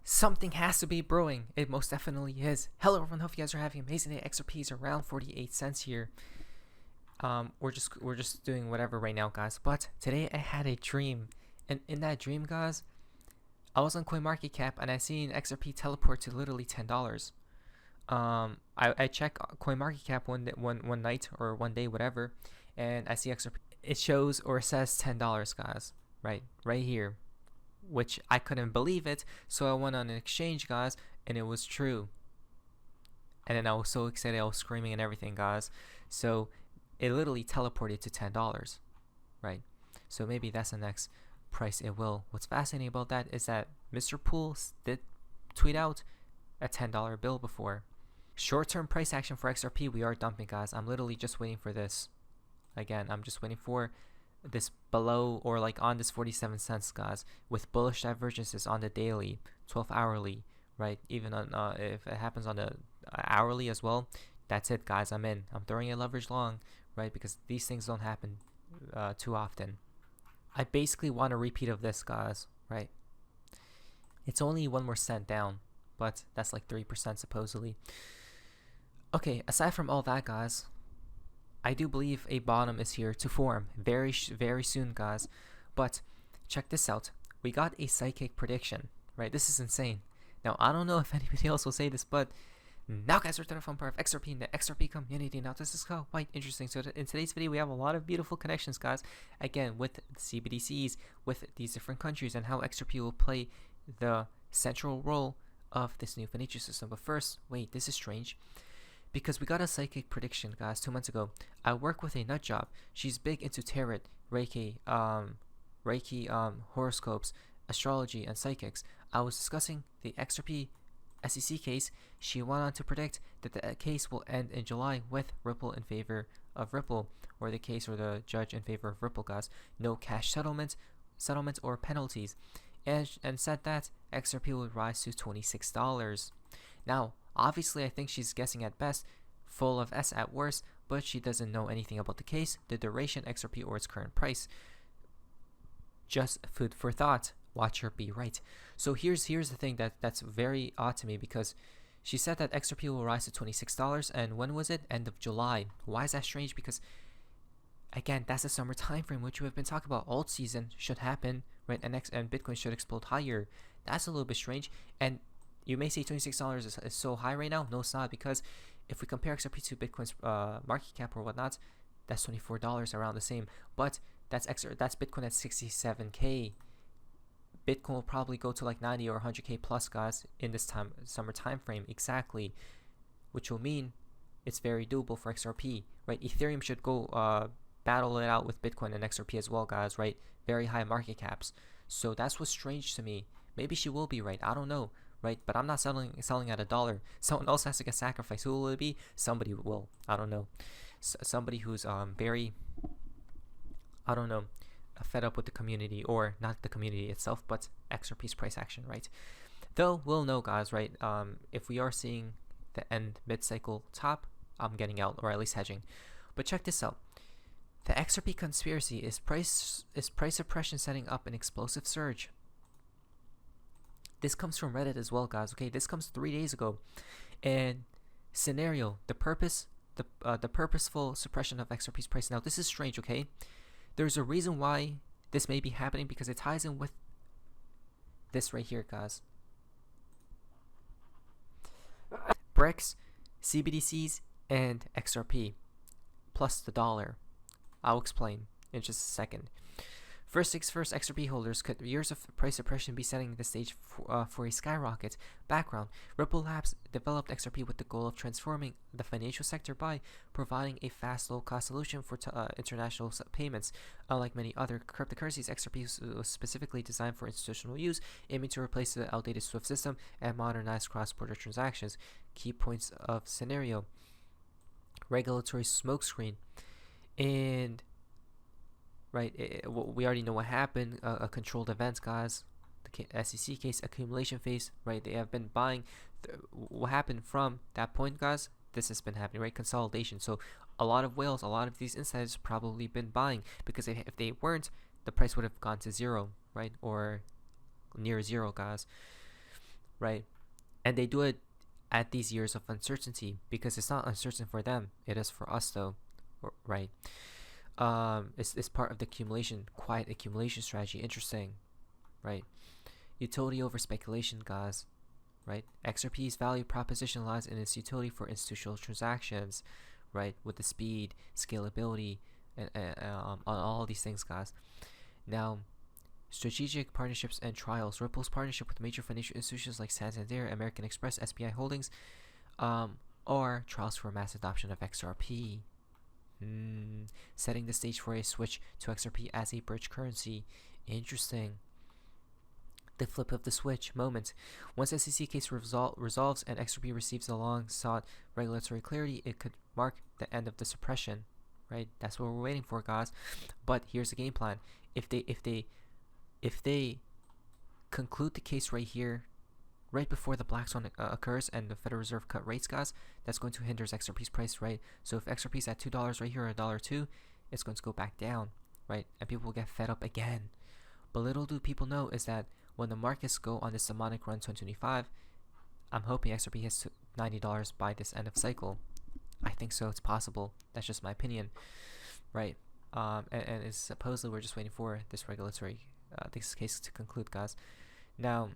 Something has to be brewing. It most definitely is. Hello everyone, hope you guys are having an amazing day. XRP is around 48 cents here. We're just doing whatever right now, guys. But today I had a dream, and in that dream, guys, I was on CoinMarketCap and I seen XRP teleport to literally $10. I check CoinMarketCap one night or one day, whatever, and I see XRP. It shows or says $10, guys. Right here, which I couldn't believe it. So I went on an exchange, guys, and it was true. And then I was so excited, I was screaming and everything, guys. So it literally teleported to $10, right? So maybe that's the next price it will. What's fascinating about that is that Mr. Poole did tweet out a $10 bill before. Short-term price action for XRP, we are dumping, guys. I'm literally just waiting for this. Again, I'm just waiting for this below or like on this 47 cents, guys, with bullish divergences on the daily, 12 hourly, right? Even on if it happens on the hourly as well, that's it, guys. I'm in. I'm throwing a leverage long, right? Because these things don't happen too often. I basically want a repeat of this, guys, right? It's only 1 more cent down, but that's like 3% supposedly. Okay, aside from all that, guys, I do believe a bottom is here to form very soon, guys. But check this out. We got a psychic prediction, right? This is insane. Now, I don't know if anybody else will say this, but now, guys, we're to the fun part of XRP and the XRP community. Now, this is quite interesting. So in today's video, we have a lot of beautiful connections, guys. Again, with CBDCs, with these different countries, and how XRP will play the central role of this new financial system. But first, wait, this is strange. Because we got a psychic prediction, guys, 2 months ago. I work with a nut job. She's big into tarot, Reiki, horoscopes, astrology, and psychics. I was discussing the XRP SEC case. She went on to predict that the case will end in July with Ripple in favor of Ripple, or the case or the judge in favor of Ripple, guys. No cash settlements or penalties, and said that XRP would rise to $26. Now, obviously, I think she's guessing at best, full of S at worst, but she doesn't know anything about the case, the duration, XRP, or its current price. Just food for thought. Watch her be right. So here's the thing that's very odd to me, because she said that XRP will rise to $26, and when was it? End of July. Why is that strange? Because again, that's the summer time frame, which we have been talking about. Alt season should happen, right? And Bitcoin should explode higher. That's a little bit strange. And you may say $26 is so high right now. No, it's not, because if we compare XRP to Bitcoin's market cap or whatnot, that's $24, around the same. But that's Bitcoin at 67K. Bitcoin will probably go to like 90 or 100K plus, guys, in this summer time frame, exactly, which will mean it's very doable for XRP, right? Ethereum should go battle it out with Bitcoin and XRP as well, guys, right? Very high market caps. So that's what's strange to me. Maybe she will be right. I don't know. Right, but I'm not selling at $1. Someone else has to get sacrificed. Who will it be? Somebody will. I don't know. Somebody who's very, I don't know, fed up with the community, or not the community itself, but XRP's price action, right? Though we'll know, guys, right? If we are seeing the end mid-cycle top, I'm getting out, or at least hedging. But check this out. The XRP conspiracy is price suppression setting up an explosive surge. This comes from Reddit as well, guys. Okay, this comes 3 days ago. And scenario, the purposeful suppression of XRP's price. Now, this is strange, okay? There's a reason why this may be happening, because it ties in with this right here, guys. BRICS, CBDCs, and XRP, plus the dollar. I'll explain in just a second. First things first, XRP holders could years of price suppression be setting the stage for a skyrocket. Background: Ripple Labs developed XRP with the goal of transforming the financial sector by providing a fast, low-cost solution for international payments. Unlike many other cryptocurrencies, XRP was specifically designed for institutional use, aiming to replace the outdated SWIFT system and modernize cross-border transactions. Key points of scenario: regulatory smokescreen, and right, we already know what happened. A controlled event, guys. The SEC case, accumulation phase, right? They have been buying. What happened from that point, guys? This has been happening, right? Consolidation. So a lot of whales, a lot of these insiders probably been buying, because if they weren't, the price would have gone to zero, right? Or near zero, guys. right? And they do it at these years of uncertainty because it's not uncertain for them. It is for us though, right? It's part of the quiet accumulation strategy. Interesting, right? Utility over speculation, guys, right? XRP's value proposition lies in its utility for institutional transactions, right? With the speed, scalability, and on all these things, guys. Now, strategic partnerships and trials. Ripple's partnership with major financial institutions like Santander, American Express, SBI Holdings, are trials for mass adoption of XRP. Setting the stage for a switch to XRP as a bridge currency. Interesting. The flip of the switch moment. Once SEC case resolves and XRP receives the long-sought regulatory clarity, it could mark the end of the suppression, right? That's what we're waiting for, guys. But here's the game plan. If they conclude the case right here, right before the black swan occurs and the Federal Reserve cut rates, guys, that's going to hinder XRP's price, right? So if XRP is at $2 right here or $1.02, it's going to go back down, right? And people will get fed up again. But little do people know is that when the markets go on this demonic run 2025, I'm hoping XRP hits $90 by this end of cycle. I think so. It's possible. That's just my opinion, right? And it's supposedly we're just waiting for this regulatory this case to conclude, guys. Now,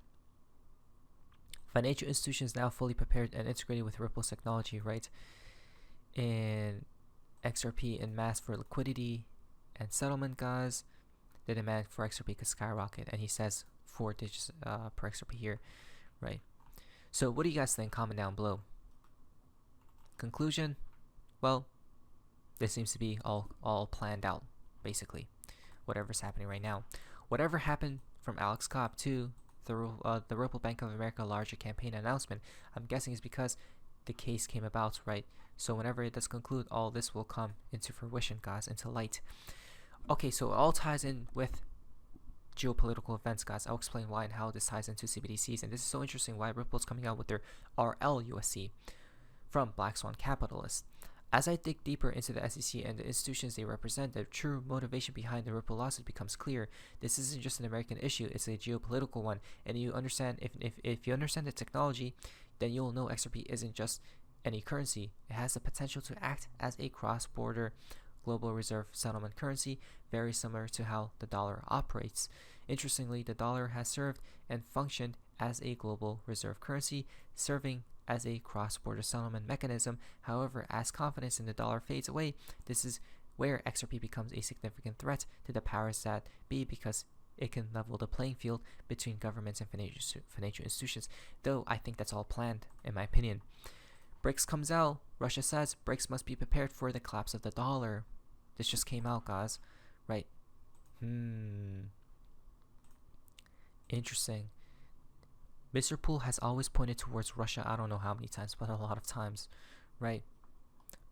financial institutions now fully prepared and integrated with Ripple's technology, right? And XRP en masse for liquidity and settlement, guys. The demand for XRP could skyrocket, and he says 4 digits per XRP here, right? So what do you guys think? Comment down below. Conclusion, well, this seems to be all planned out, basically, whatever's happening right now. Whatever happened from Alex Cobb to the Ripple Bank of America larger campaign announcement, I'm guessing is because the case came about, right? So whenever it does conclude, all this will come into fruition, guys, into light. Okay, so it all ties in with geopolitical events, guys. I'll explain why and how this ties into CBDCs. And this is so interesting why Ripple's coming out with their RLUSD from Black Swan Capitalists. As I dig deeper into the SEC and the institutions they represent, the true motivation behind the Ripple lawsuit becomes clear. This isn't just an American issue, it's a geopolitical one. And you understand, if you understand the technology, then you'll know XRP isn't just any currency. It has the potential to act as a cross-border global reserve settlement currency, very similar to how the dollar operates. Interestingly, the dollar has served and functioned as a global reserve currency, serving as a cross-border settlement mechanism. However, as confidence in the dollar fades away, this is where XRP becomes a significant threat to the powers that be, because it can level the playing field between governments and financial institutions, though I think that's all planned, in my opinion. BRICS comes out. Russia says BRICS must be prepared for the collapse of the dollar. This just came out, guys. Right. Interesting. Mr. Poole has always pointed towards Russia. I don't know how many times, but a lot of times. Right.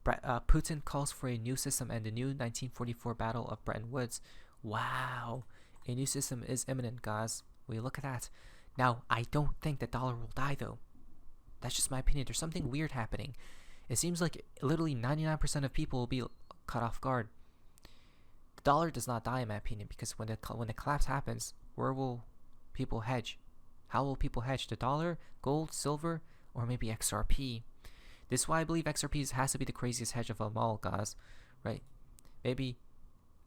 Putin calls for a new system and the new 1944 Battle of Bretton Woods. Wow. A new system is imminent, guys. We look at that. Now, I don't think the dollar will die, though. That's just my opinion. There's something weird happening. It seems like literally 99% of people will be caught off guard. The dollar does not die, in my opinion, because when the collapse happens, where will people hedge? How will people hedge? The dollar, gold, silver, or maybe XRP? This is why I believe XRP has to be the craziest hedge of them all, guys. Right? Maybe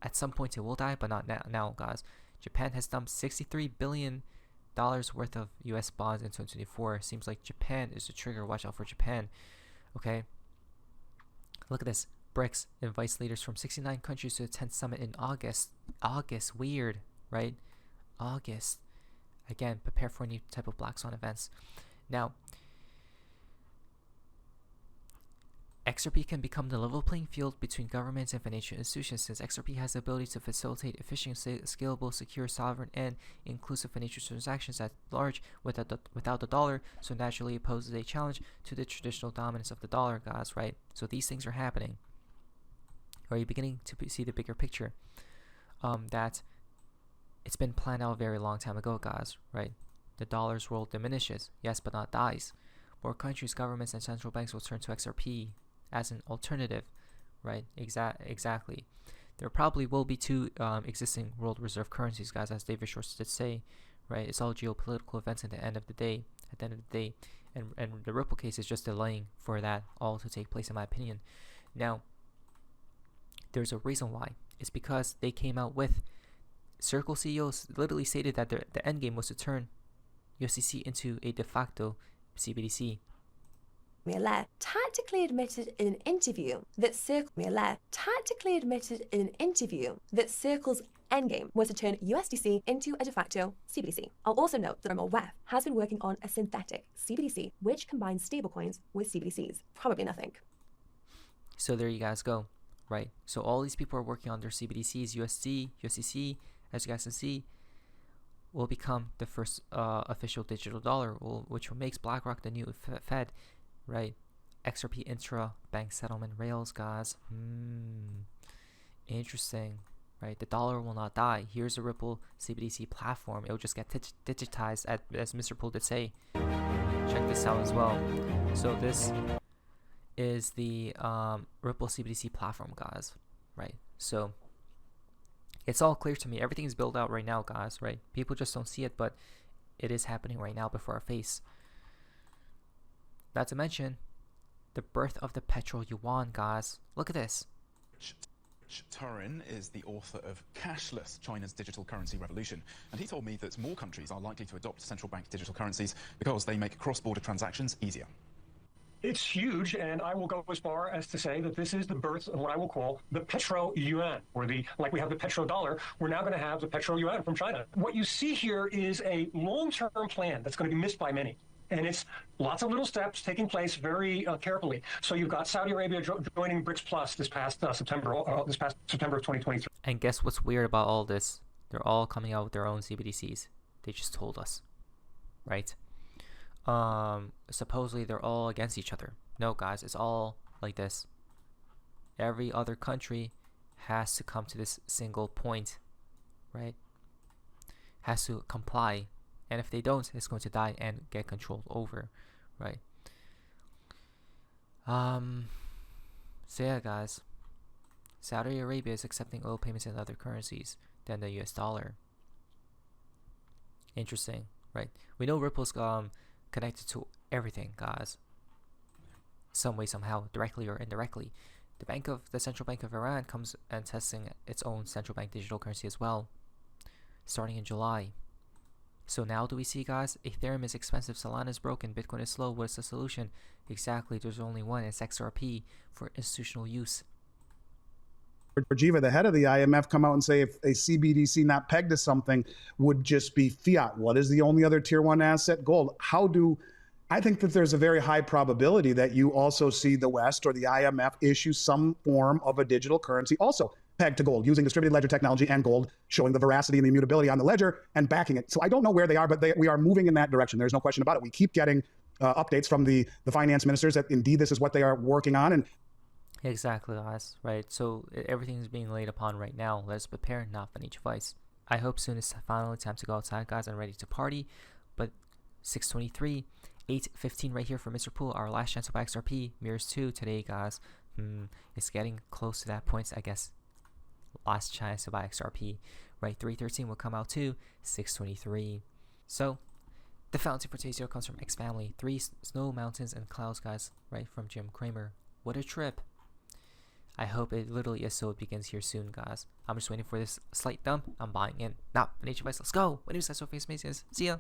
at some point it will die, but not now, guys. Japan has dumped $63 billion worth of US bonds in 2024. Seems like Japan is the trigger. Watch out for Japan. Okay. Look at this. BRICS invites leaders from 69 countries to attend summit in August. August, weird, right? August. Again, prepare for any type of black swan events. Now, XRP can become the level playing field between governments and financial institutions, since XRP has the ability to facilitate efficient, scalable, secure, sovereign, and inclusive financial transactions at large without the dollar, so naturally it poses a challenge to the traditional dominance of the dollar, guys, right? So these things are happening. Are you beginning to see the bigger picture? That it's been planned out a very long time ago, guys, right? The dollar's role diminishes, yes, but not dies. More countries, governments, and central banks will turn to XRP as an alternative, right? Exactly. There probably will be two existing world reserve currencies, guys, as David Short did say, right? It's all geopolitical events at the end of the day. at the end of the day. And the Ripple case is just delaying for that all to take place, in my opinion. Now, there's a reason why. It's because they came out with Circle CEOs literally stated that the end game was to turn USDC into a de facto CBDC. Miller tactically admitted in an interview that Circle's endgame was to turn USDC into a de facto CBDC. I'll also note that WEF has been working on a synthetic CBDC which combines stablecoins with CBDCs. Probably nothing. So there you guys go, right? So all these people are working on their CBDCs, USDC, as you guys can see, will become the first official digital dollar, which makes BlackRock the new Fed, right? XRP intra-bank settlement rails, guys. Interesting, right? The dollar will not die. Here's a Ripple CBDC platform. It will just get digitized, as Mr. Poole did say. Check this out as well. So this is the Ripple CBDC platform, guys, right? So it's all clear to me. Everything is built out right now, guys, right? People just don't see it, but it is happening right now before our face. Not to mention the birth of the petro yuan, guys. Look at this. Turin is the author of Cashless, China's Digital Currency Revolution, and he told me that more countries are likely to adopt central bank digital currencies because they make cross-border transactions easier. It's huge, and I will go as far as to say that this is the birth of what I will call the petro yuan, or like we have the petrodollar, we're now going to have the petro yuan from China. What you see here is a long-term plan that's going to be missed by many. And it's lots of little steps taking place very carefully. So you've got Saudi Arabia joining BRICS Plus this past September of 2023. And guess what's weird about all this? They're all coming out with their own CBDCs. They just told us, right? Supposedly they're all against each other. No, guys, it's all like this. Every other country has to come to this single point, right? Has to comply. And if they don't, it's going to die and get controlled over, right? So yeah, guys, Saudi Arabia is accepting oil payments in other currencies than the US dollar. Interesting, right? We know Ripple's connected to everything, guys. Some way, somehow, directly or indirectly. The Central Bank of Iran comes and testing its own central bank digital currency as well, starting in July. So now do we see, guys, Ethereum is expensive, Solana is broken, Bitcoin is slow. What's the solution? Exactly, there's only one. It's XRP for institutional use. Jiva, the head of the IMF, come out and say if a CBDC not pegged to something would just be fiat. What is the only other tier one asset? Gold. I think that there's a very high probability that you also see the West or the IMF issue some form of a digital currency also pegged to gold, using distributed ledger technology and gold, showing the veracity and the immutability on the ledger and backing it. So I don't know where they are, but we are moving in that direction. There's no question about it. We keep getting updates from the finance ministers that indeed this is what they are working on. And exactly, guys, right? So everything is being laid upon right now. Let's prepare, not financial advice. I hope soon it's finally time to go outside, guys. I'm ready to party. But 6:23, 8:15 right here for Mr. Poole. Our last chance to buy XRP mirrors 2 today, guys. It's getting close to that point, I guess. Last chance to buy XRP, right? 3:13 will come out too. 6:23. So the fountain for today's video comes from X Family. 3 snow mountains and clouds, guys, right? From Jim Cramer. What a trip. I hope it literally is so it begins here soon, guys. I'm just waiting for this slight dump. I'm buying in. Now, financial advice, let's go. What news? That's so face. See ya.